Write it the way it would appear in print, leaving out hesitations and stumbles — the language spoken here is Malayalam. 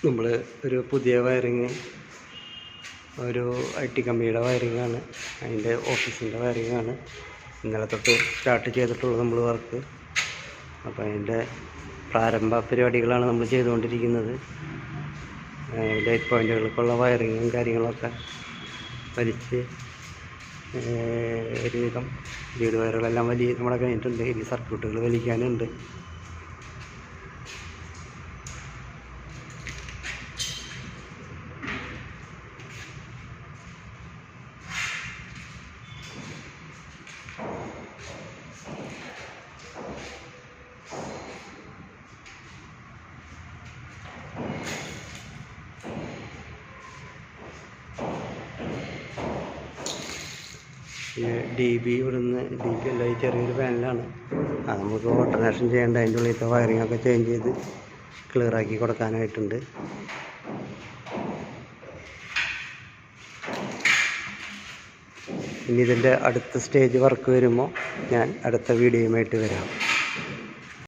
നമ്മൾ ഒരു പുതിയ വയറിങ്, ഒരു IT കമ്പനിയുടെ വയറിങ്ങാണ്, അതിൻ്റെ ഓഫീസിൻ്റെ വയറിങ്ങാണ്. ഇന്നലെ തൊട്ട് സ്റ്റാർട്ട് ചെയ്തിട്ടുള്ളത് നമ്മൾ വർക്ക്. അപ്പോൾ അതിൻ്റെ പ്രാരംഭ പരിപാടികളാണ് നമ്മൾ ചെയ്തുകൊണ്ടിരിക്കുന്നത്. ലൈറ്റ് പോയിൻറ്റുകൾക്കുള്ള വയറിങ്ങും കാര്യങ്ങളൊക്കെ വലിച്ച് ഒരുവിധം ലീഡ് വയറുകളെല്ലാം നമ്മുടെ കഴിഞ്ഞിട്ടുണ്ട്. ഇനി സർക്യൂട്ടുകൾ വലിക്കാനുണ്ട്. DB ഇവിടുന്ന് DB അല്ല, ഈ ചെറിയൊരു പാനലാണ്. അത് നമുക്ക് ഓൾട്ടർനേഷൻ ചെയ്യേണ്ട. അതിൻ്റെ ഉള്ളിലത്തെ വയറിങ്ങൊക്കെ ചേഞ്ച് ചെയ്ത് ക്ലിയറാക്കി കൊടുക്കാനായിട്ടുണ്ട്. ഇനി ഇതിൻ്റെ അടുത്ത സ്റ്റേജ് വർക്ക് വരുമ്പോൾ ഞാൻ അടുത്ത വീഡിയോയുമായിട്ട് വരാം.